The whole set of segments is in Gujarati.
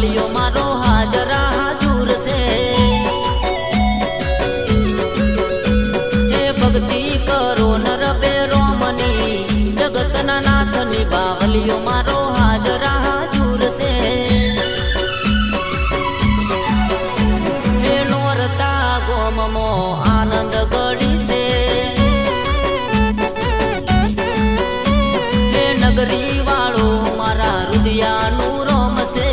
બાવલિયો મારો હાજરા હાજુર છે હે ભક્તિ કરો નર બે રોમની જગતના નાથની બાવલિયો મારો હાજરા હાજુર છે હે નોરતા ગોમમો આનંદ ગળી છે હે નગરી વાળો મારા રુદિયાનું રોમ છે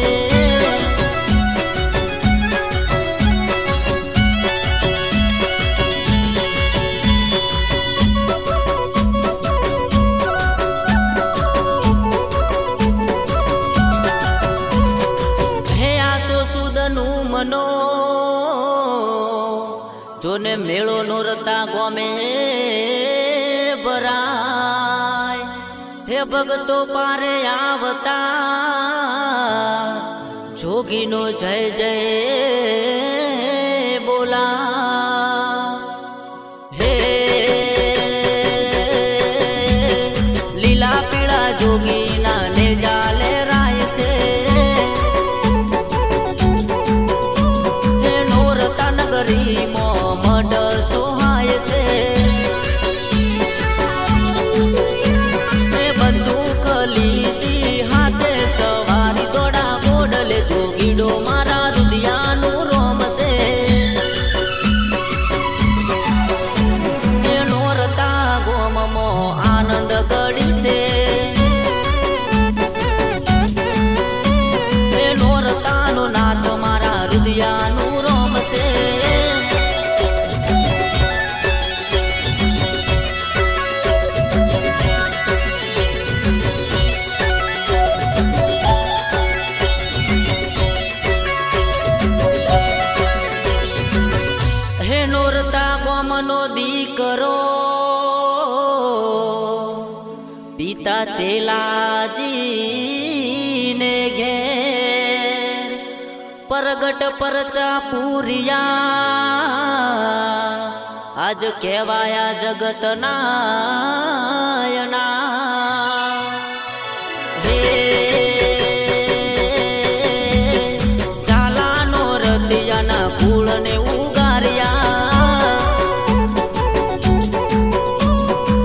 હે આસો સુદનું મનો જોને મેળો નોરતા ગોમે ભરાય હે ભગતો પારે આવતા જોગીનો જય જય બોલા હે લીલા પીળા જોગીના ને જાલે રાય છે હે નોરતા નગરી મોમડ સોહાય છે હે બંદૂક લીધી હાથે સવારી દોડા બોડલે જોગીડો મારા રુદિયાનું રોમ છે હે નોરતા ગોમમો આનંદ ગળી છે હે નોરતાનો નાથ મારા રુદિયાનું રોમ છે હે નોરતા ગોમનો દીકરો પિતા ચેલાજીને ઘેર પરગટ પરચા પૂરિયા આજ કહેવાયા જગતના હે ચાલાનો રતિયાના કુળને ઉગાર્યા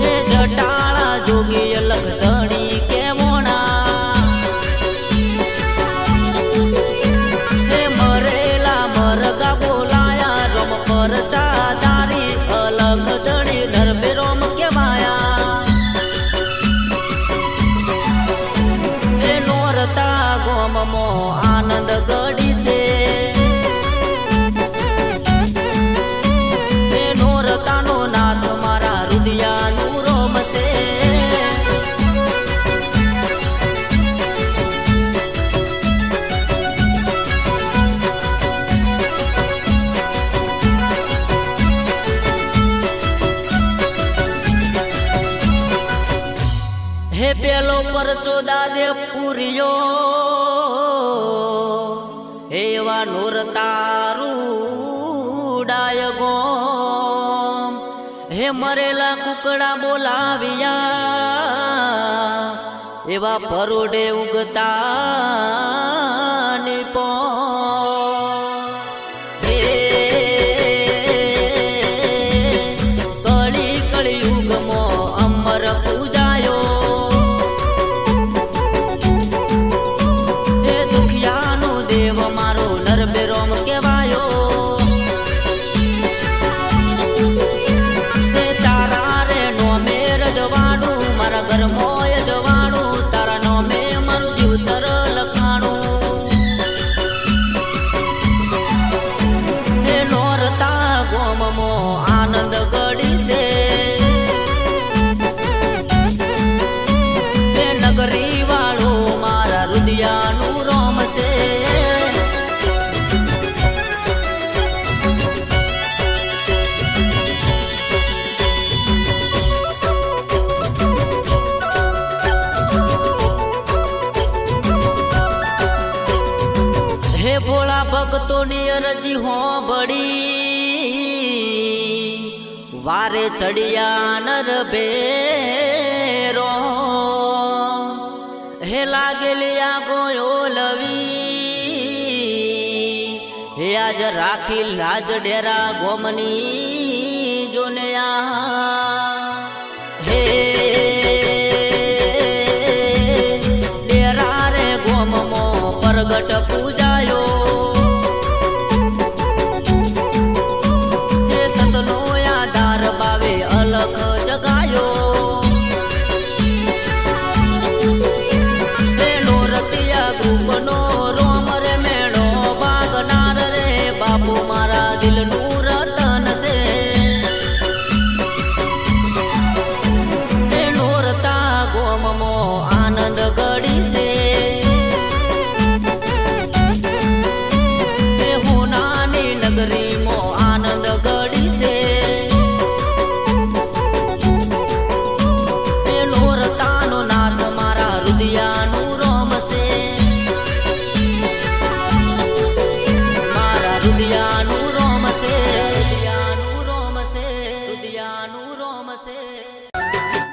હે જટાળા જોગી અલગ ધણી કે મોણા હે મરેલા મરગા બોલાયા રોમ પરચા દારી અલગ ધણી ધર્મે રોમ કેવાયા હે નોરતા ગોમમો આનંદ ગળી છે હે નોરતાનો નાથ મારા રુદિયાનું રોમ છે હે પેલો પરચો દાદે પૂર્યો એવા નોરતારુડાય ગોમ હે મરેલા કુકડા બોલાવ્યા એવા પરોડે ઉગતા નિપો કળી કળી યુગમો અમર પૂજાયો હે દુખિયાનો દેવ મારો નરબે રોમ કેવાયો હે તારા રે નોમે રજવાડું મારા ઘર મોય જવાડું તારા નોમે મારું જીવતર લખાણું હે નોરતા ગોમમો આનંદ ગળી છે હે નગરી વાળો મારા રુદિયાનું રોમ છે હે ભોળા ભક્તોની અરજી હોંભળી વારે ચડિયા નર ભેરો હે લાગેલી આ ગોયો લવી હે આજ રાખી લાજ ડેરા ગોમની જોને આ